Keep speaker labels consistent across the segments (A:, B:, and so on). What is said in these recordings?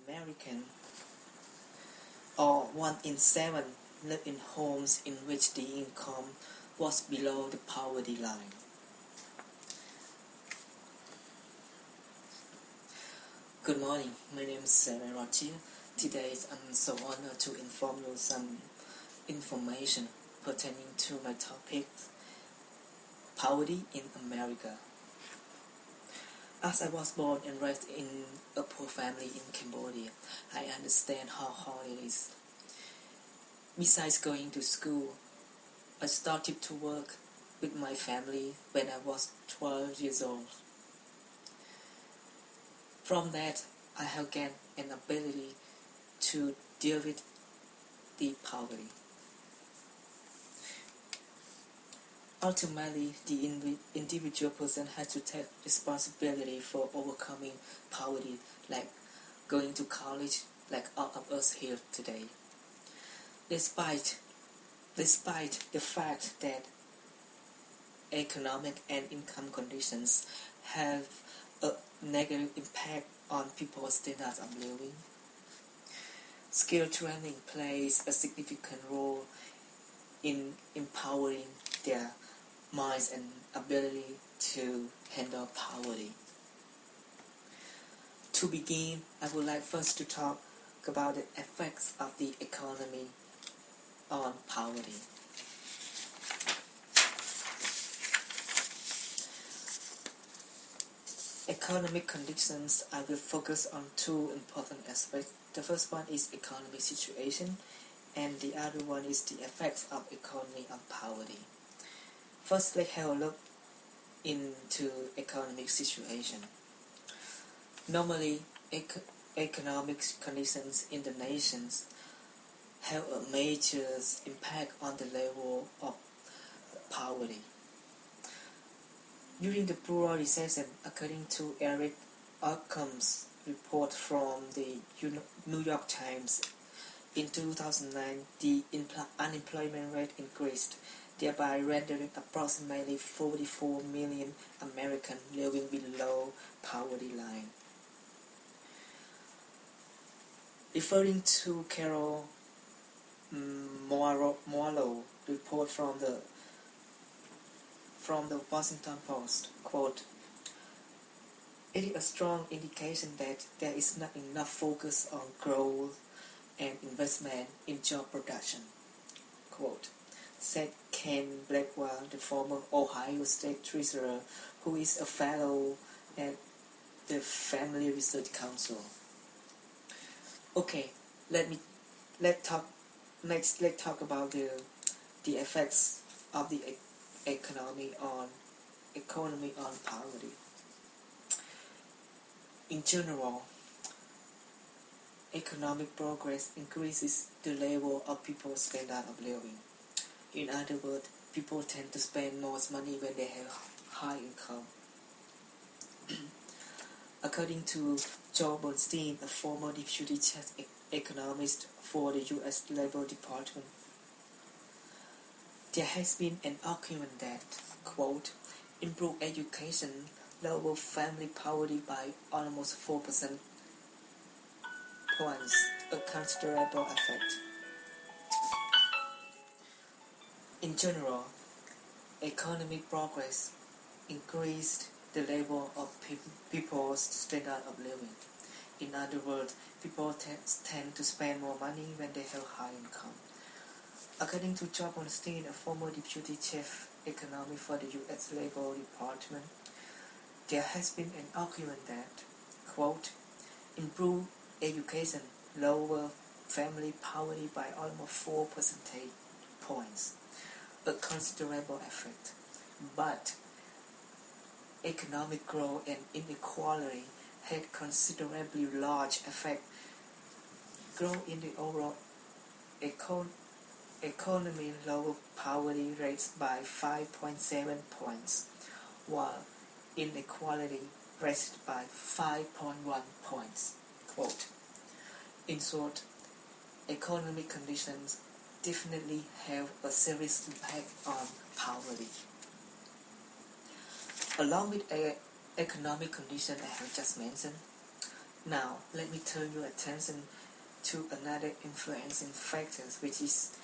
A: American, or 1 in 7, live in homes in which the income was below the poverty line. Good morning, my name is Sarah Rajin. Today I'm so honored to inform you some information pertaining to my topic, poverty in America. As I was born and raised in a poor family in Cambodia, I understand how hard it is. Besides going to school, I started to work with my family when I was 12 years old. From that, I have gained an ability to deal with the poverty. Ultimately, the individual person has to take responsibility for overcoming poverty, like going to college, like all of us here today. Despite the fact that economic and income conditions have a negative impact on people's standards of living, skill training plays a significant role in empowering their minds and ability to handle poverty. To begin, I would like first to talk about the effects of the economy on poverty. Economic conditions, I will focus on two important aspects. The first one is economic situation, and the other one is the effects of economy on poverty. First, let's have a look into economic situation. Normally, economic conditions in the nations have a major impact on the level of poverty. During the Bureau recession, according to Eric Occam's report from the New York Times, in 2009, the unemployment rate increased, thereby rendering approximately 44 million Americans living below poverty line. Referring to Carol Marlowe report from the Washington Post, quote, "It is a strong indication that there is not enough focus on growth and investment in job production," quote, said Ken Blackwell, the former Ohio State Treasurer, who is a fellow at the Family Research Council. Okay, let's talk about the effects of the economy on poverty. In general, economic progress increases the level of people's standard of living. In other words, people tend to spend more money when they have high income. According to Joe Bernstein, a former deputy chief economist for the U.S. Labor Department, there has been an argument that, quote, "improve education, lower family poverty by almost 4% points, a considerable effect." In general, economic progress increased the level of people's standard of living. In other words, people tend to spend more money when they have high income. According to Joe Bernstein, a former deputy chief economist for the U.S. Labor Department, there has been an argument that, quote, "improve education, lower family poverty by almost 4 percentage points, a considerable effect." But economic growth and inequality had considerably large effect. Growth in the overall economy lowered poverty rates by 5.7 points, while inequality raised by 5.1 points. Quote, "In short, economic conditions definitely have a serious impact on poverty." Along with economic conditions I have just mentioned, Now, let me turn your attention to another influencing factor, which is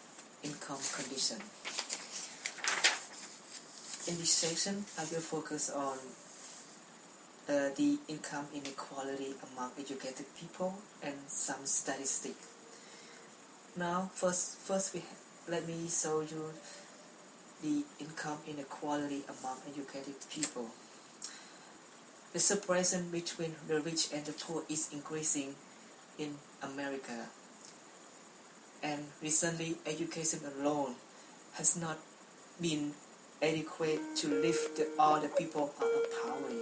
A: income condition. In this section, I will focus on the income inequality among educated people and some statistics. Now, let me show you the income inequality among educated people. The separation between the rich and the poor is increasing in America, and recently education alone has not been adequate to lift all the people out of poverty.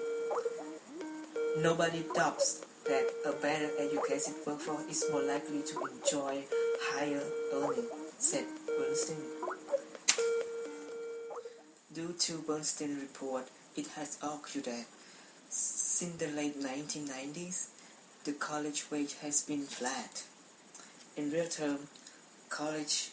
A: Nobody doubts that a better educated workforce is more likely to enjoy higher earnings, said Bernstein. Due to Bernstein's report, it has argued that since the late 1990s, the college wage has been flat. In real terms, college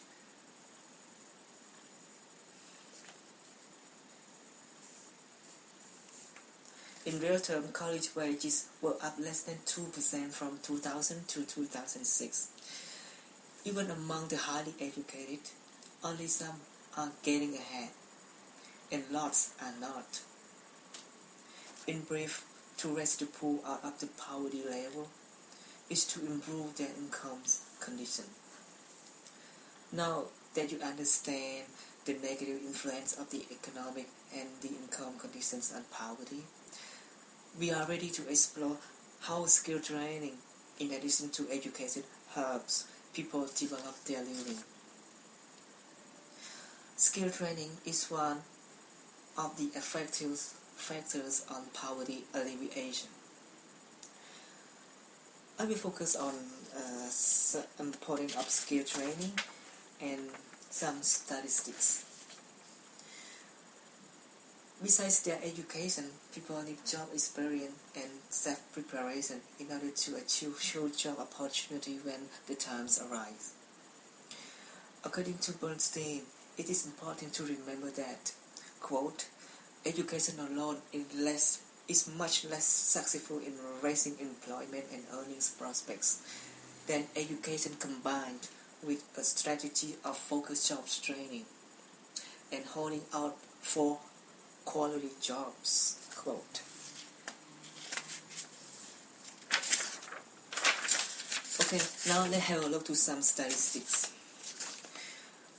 A: wages were up less than 2% from 2000 to 2006. Even among the highly educated, only some are getting ahead, and lots are not. In brief, to raise the poor out of the poverty level is to improve their income condition. Now that you understand the negative influence of the economic and the income conditions on poverty, we are ready to explore how skill training, in addition to education, helps people develop their living. Skill training is one of the effective factors on poverty alleviation. I will focus on the importance of skill training and some statistics. Besides their education, people need job experience and self-preparation in order to achieve sure job opportunity when the times arise. According to Bernstein, it is important to remember that, quote, education alone is much less successful in raising employment and earnings prospects than education combined with a strategy of focused jobs training and holding out for quality jobs, quote. Okay, now let's have a look to some statistics.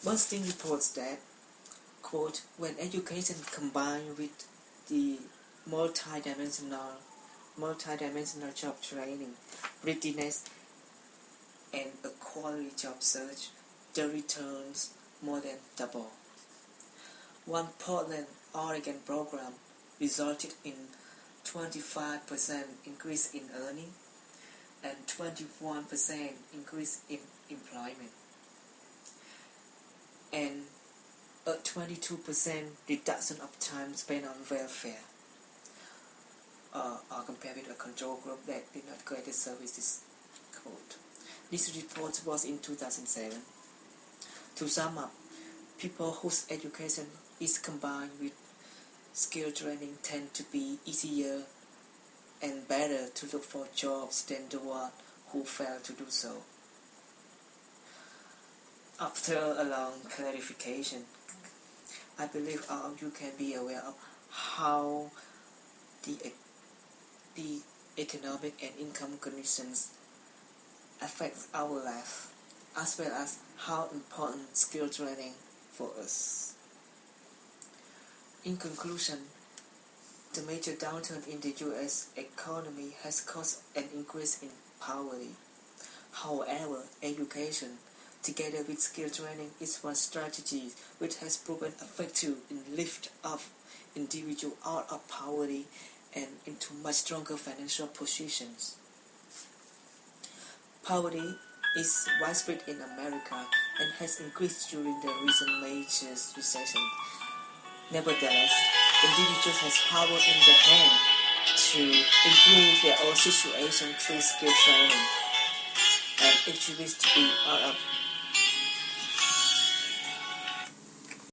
A: Bernstein reports that, quote, when education combined with the multi-dimensional job training, readiness, and a quality job search, the returns more than double. One Portland, Oregon program resulted in 25% increase in earning and 21% increase in employment, and a 22% reduction of time spent on welfare, compared with a control group that did not get the services, quote. This report was in 2007. To sum up, people whose education is combined with skill training tend to be easier and better to look for jobs than the one who fail to do so. After a long clarification, I believe all of you can be aware of how the economic and income conditions affect our life, as well as how important skill training for us. In conclusion, the major downturn in the U.S. economy has caused an increase in poverty. However, education, together with skill training, is one strategy which has proven effective in lift of individuals out of poverty and into much stronger financial positions. Poverty is widespread in America and has increased during the recent major recession. Nevertheless, individuals have power in their hand to improve their own situation through skill training, and it should be out of